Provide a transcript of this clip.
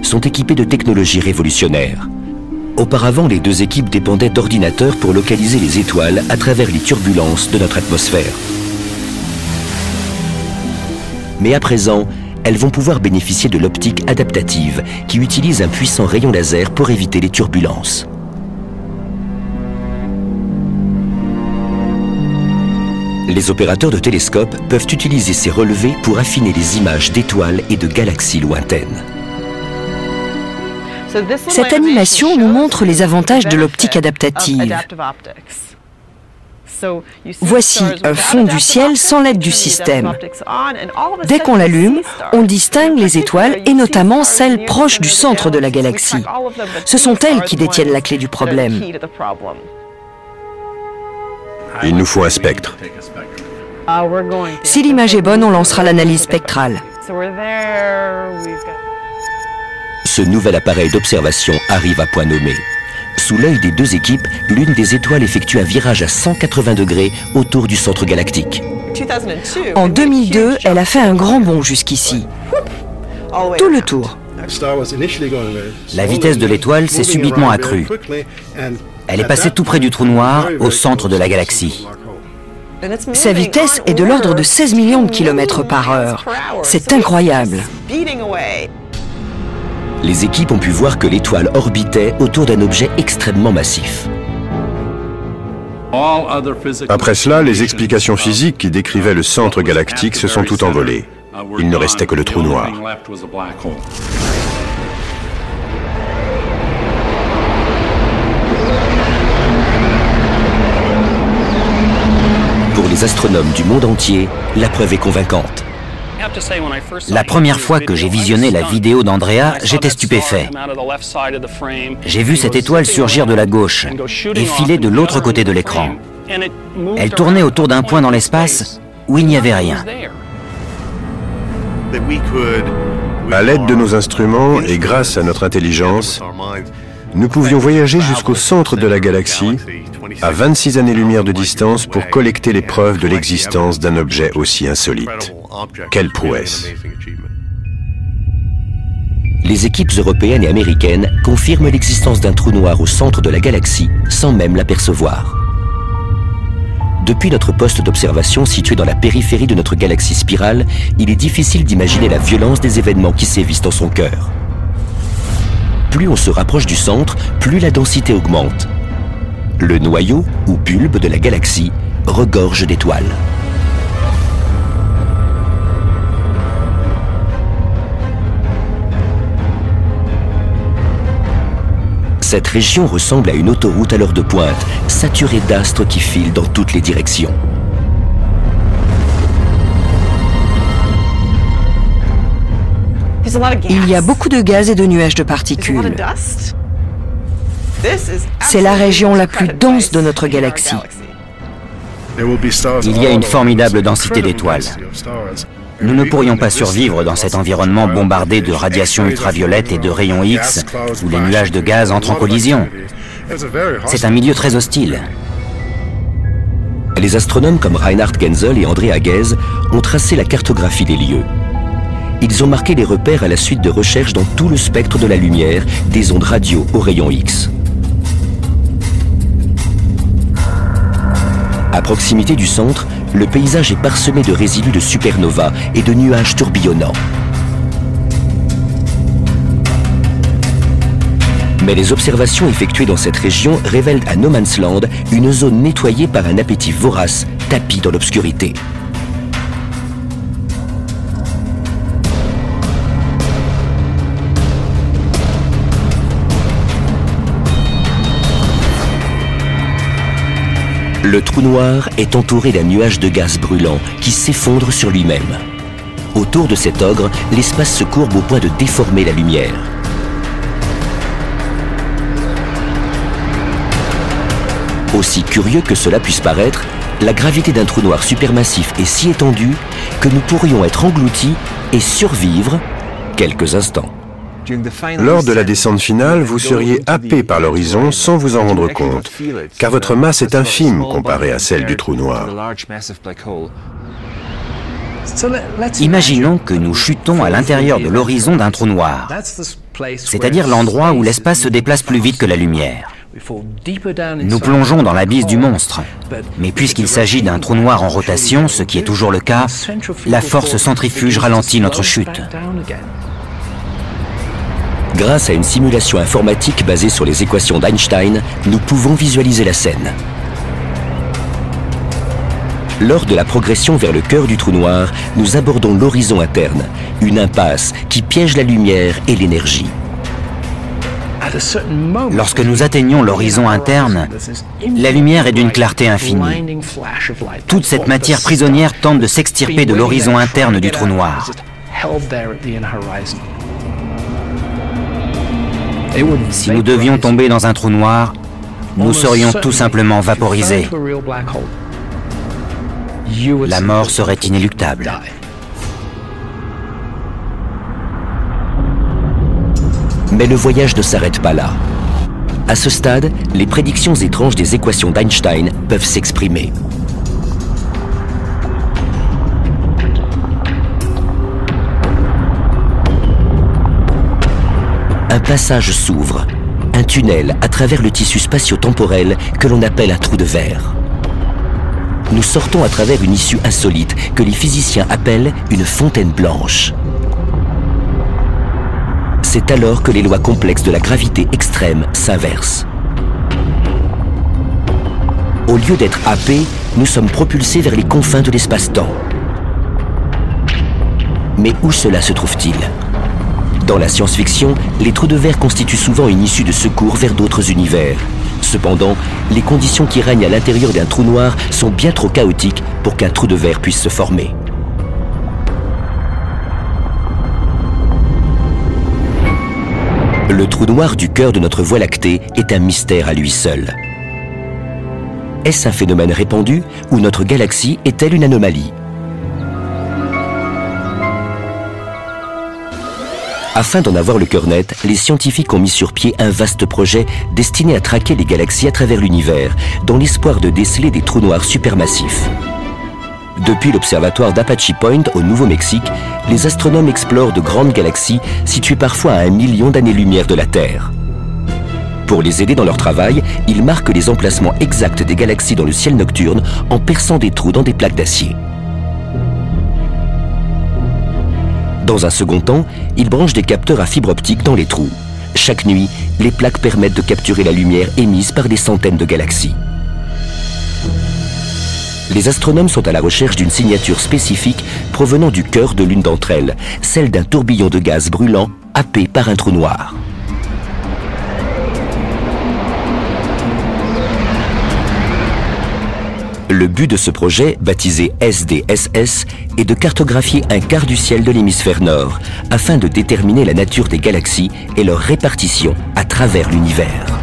sont équipés de technologies révolutionnaires. Auparavant, les deux équipes dépendaient d'ordinateurs pour localiser les étoiles à travers les turbulences de notre atmosphère. Mais à présent, elles vont pouvoir bénéficier de l'optique adaptative qui utilise un puissant rayon laser pour éviter les turbulences. Les opérateurs de télescopes peuvent utiliser ces relevés pour affiner les images d'étoiles et de galaxies lointaines. Cette animation nous montre les avantages de l'optique adaptative. Voici un fond du ciel sans l'aide du système. Dès qu'on l'allume, on distingue les étoiles et notamment celles proches du centre de la galaxie. Ce sont elles qui détiennent la clé du problème. Il nous faut un spectre. Si l'image est bonne, on lancera l'analyse spectrale. Ce nouvel appareil d'observation arrive à point nommé. Sous l'œil des deux équipes, l'une des étoiles effectue un virage à 180 degrés autour du centre galactique. En 2002, elle a fait un grand bond jusqu'ici. Tout le tour. La vitesse de l'étoile s'est subitement accrue. Elle est passée tout près du trou noir, au centre de la galaxie. Sa vitesse est de l'ordre de 16 millions de kilomètres par heure. C'est incroyable. Les équipes ont pu voir que l'étoile orbitait autour d'un objet extrêmement massif. Après cela, les explications physiques qui décrivaient le centre galactique se sont toutes envolées. Il ne restait que le trou noir. Pour les astronomes du monde entier, la preuve est convaincante. La première fois que j'ai visionné la vidéo d'Andrea, j'étais stupéfait. J'ai vu cette étoile surgir de la gauche et filer de l'autre côté de l'écran. Elle tournait autour d'un point dans l'espace où il n'y avait rien. À l'aide de nos instruments et grâce à notre intelligence, nous pouvions voyager jusqu'au centre de la galaxie, à 26 années-lumière de distance, pour collecter les preuves de l'existence d'un objet aussi insolite. Quelle prouesse! Les équipes européennes et américaines confirment l'existence d'un trou noir au centre de la galaxie sans même l'apercevoir. Depuis notre poste d'observation situé dans la périphérie de notre galaxie spirale, il est difficile d'imaginer la violence des événements qui sévissent dans son cœur. Plus on se rapproche du centre, plus la densité augmente. Le noyau, ou bulbe de la galaxie, regorge d'étoiles. Cette région ressemble à une autoroute à l'heure de pointe, saturée d'astres qui filent dans toutes les directions. Il y a beaucoup de gaz et de nuages de particules. C'est la région la plus dense de notre galaxie. Il y a une formidable densité d'étoiles. Nous ne pourrions pas survivre dans cet environnement bombardé de radiations ultraviolettes et de rayons X, où les nuages de gaz entrent en collision. C'est un milieu très hostile. Les astronomes comme Reinhard Genzel et André Haguez ont tracé la cartographie des lieux. Ils ont marqué les repères à la suite de recherches dans tout le spectre de la lumière, des ondes radio aux rayons X. À proximité du centre, le paysage est parsemé de résidus de supernovas et de nuages tourbillonnants. Mais les observations effectuées dans cette région révèlent à No Man's Land une zone nettoyée par un appétit vorace, tapi dans l'obscurité. Le trou noir est entouré d'un nuage de gaz brûlant qui s'effondre sur lui-même. Autour de cet ogre, l'espace se courbe au point de déformer la lumière. Aussi curieux que cela puisse paraître, la gravité d'un trou noir supermassif est si étendue que nous pourrions être engloutis et survivre quelques instants. Lors de la descente finale, vous seriez happé par l'horizon sans vous en rendre compte, car votre masse est infime comparée à celle du trou noir. Imaginons que nous chutons à l'intérieur de l'horizon d'un trou noir, c'est-à-dire l'endroit où l'espace se déplace plus vite que la lumière. Nous plongeons dans l'abysse du monstre, mais puisqu'il s'agit d'un trou noir en rotation, ce qui est toujours le cas, la force centrifuge ralentit notre chute. Grâce à une simulation informatique basée sur les équations d'Einstein, nous pouvons visualiser la scène. Lors de la progression vers le cœur du trou noir, nous abordons l'horizon interne, une impasse qui piège la lumière et l'énergie. Lorsque nous atteignons l'horizon interne, la lumière est d'une clarté infinie. Toute cette matière prisonnière tente de s'extirper de l'horizon interne du trou noir. Si nous devions tomber dans un trou noir, nous serions tout simplement vaporisés. La mort serait inéluctable. Mais le voyage ne s'arrête pas là. À ce stade, les prédictions étranges des équations d'Einstein peuvent s'exprimer. Un passage s'ouvre, un tunnel à travers le tissu spatio-temporel que l'on appelle un trou de verre. Nous sortons à travers une issue insolite que les physiciens appellent une fontaine blanche. C'est alors que les lois complexes de la gravité extrême s'inversent. Au lieu d'être happés, nous sommes propulsés vers les confins de l'espace-temps. Mais où cela se trouve-t-il ? Dans la science-fiction, les trous de verre constituent souvent une issue de secours vers d'autres univers. Cependant, les conditions qui règnent à l'intérieur d'un trou noir sont bien trop chaotiques pour qu'un trou de verre puisse se former. Le trou noir du cœur de notre Voie lactée est un mystère à lui seul. Est-ce un phénomène répandu ou notre galaxie est-elle une anomalie ? Afin d'en avoir le cœur net, les scientifiques ont mis sur pied un vaste projet destiné à traquer les galaxies à travers l'univers, dans l'espoir de déceler des trous noirs supermassifs. Depuis l'observatoire d'Apache Point au Nouveau-Mexique, les astronomes explorent de grandes galaxies situées parfois à 1 million d'années-lumière de la Terre. Pour les aider dans leur travail, ils marquent les emplacements exacts des galaxies dans le ciel nocturne en perçant des trous dans des plaques d'acier. Dans un second temps, ils branchent des capteurs à fibre optique dans les trous. Chaque nuit, les plaques permettent de capturer la lumière émise par des centaines de galaxies. Les astronomes sont à la recherche d'une signature spécifique provenant du cœur de l'une d'entre elles, celle d'un tourbillon de gaz brûlant happé par un trou noir. Le but de ce projet, baptisé SDSS, est de cartographier un quart du ciel de l'hémisphère nord, afin de déterminer la nature des galaxies et leur répartition à travers l'univers.